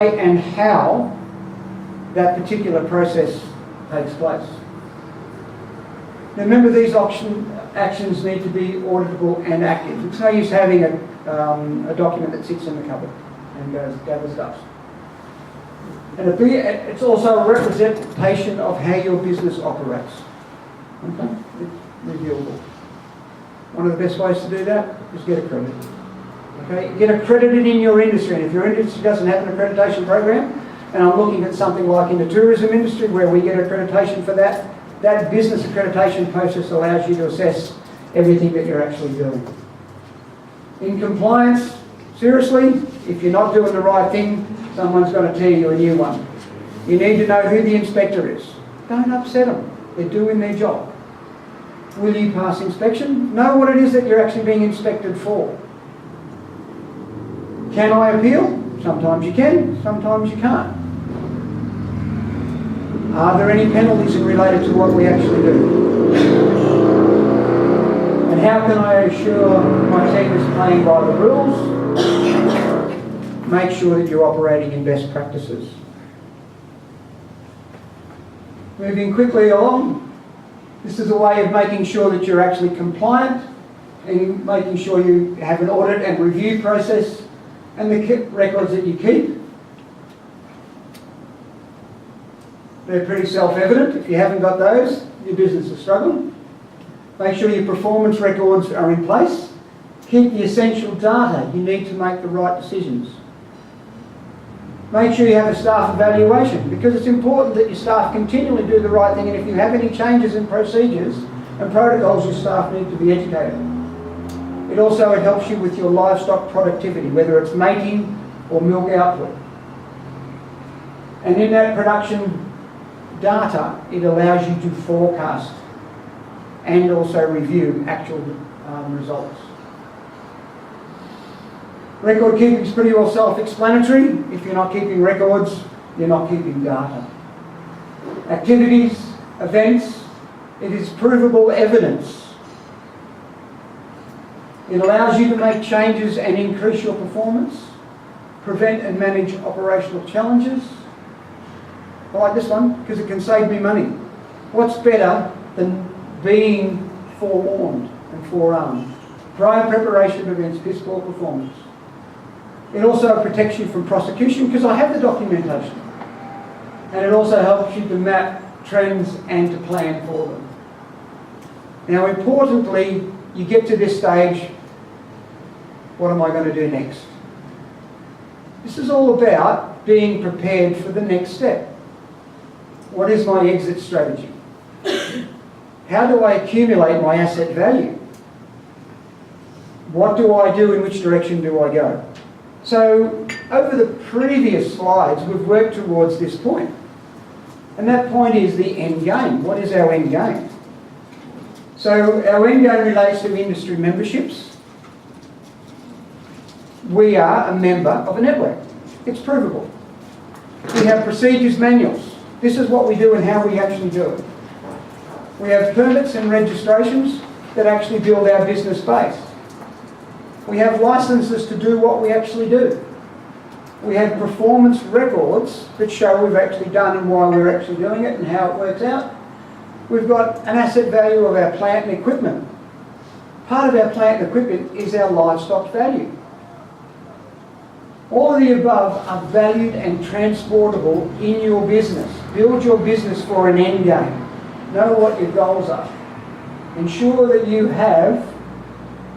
and how that particular process takes place. Now remember, these actions need to be auditable and active. It's no use having a document that sits in the cupboard and gathers dust. And it's also a representation of how your business operates. Okay? It's reviewable. One of the best ways to do that is get accredited. Okay? Get accredited in your industry, and if your industry doesn't have an accreditation program, and I'm looking at something like in the tourism industry where we get accreditation for that, that business accreditation process allows you to assess everything that you're actually doing. In compliance, seriously, if you're not doing the right thing, someone's going to tell you a new one. You need to know who the inspector is. Don't upset them. They're doing their job. Will you pass inspection? Know what it is that you're actually being inspected for. Can I appeal? Sometimes you can, sometimes you can't. Are there any penalties related to what we actually do? And how can I assure my team is playing by the rules? Make sure that you're operating in best practices. Moving quickly along, this is a way of making sure that you're actually compliant and making sure you have an audit and review process and the records that you keep. They're pretty self-evident. If you haven't got those, your business is struggling. Make sure your performance records are in place. Keep the essential data you need to make the right decisions. Make sure you have a staff evaluation, because it's important that your staff continually do the right thing, and if you have any changes in procedures and protocols, your staff need to be educated. It also helps you with your livestock productivity, whether it's mating or milk output. And in that production data, it allows you to forecast and also review actual results. Record keeping is pretty well self-explanatory. If you're not keeping records, you're not keeping data. Activities, events, it is provable evidence. It allows you to make changes and increase your performance, prevent and manage operational challenges. I like this one because it can save me money. What's better than being forewarned and forearmed? Prior preparation prevents piss poor performance. It also protects you from prosecution because I have the documentation. And it also helps you to map trends and to plan for them. Now importantly, you get to this stage, what am I going to do next? This is all about being prepared for the next step. What is my exit strategy? How do I accumulate my asset value? What do I do? In which direction do I go? So, over the previous slides, we've worked towards this point. And that point is the end game. What is our end game? So, our end game relates to industry memberships. We are a member of a network. It's provable. We have procedures manuals. This is what we do and how we actually do it. We have permits and registrations that actually build our business base. We have licenses to do what we actually do. We have performance records that show we've actually done and why we're actually doing it and how it works out. We've got an asset value of our plant and equipment. Part of our plant and equipment is our livestock value. All of the above are valued and transportable in your business. Build your business for an end game. Know what your goals are. Ensure that you have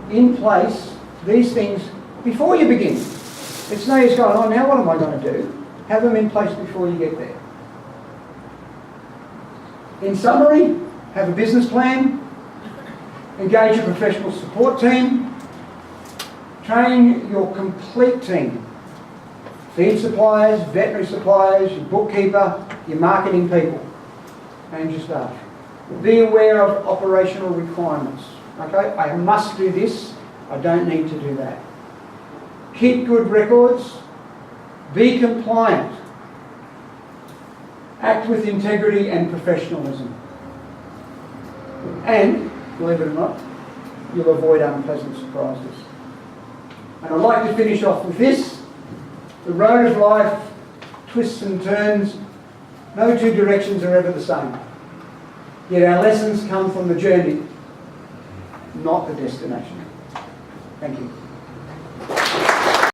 in place these things before you begin. It's no use going, oh, now what am I going to do? Have them in place before you get there. In summary, have a business plan, engage a professional support team, train your complete team. Feed suppliers, veterinary suppliers, your bookkeeper, your marketing people, and your staff. Be aware of operational requirements. Okay, I must do this, I don't need to do that. Keep good records, be compliant, act with integrity and professionalism. And, believe it or not, you'll avoid unpleasant surprises. And I'd like to finish off with this. The road of life twists and turns. No two directions are ever the same. Yet our lessons come from the journey, not the destination. Thank you.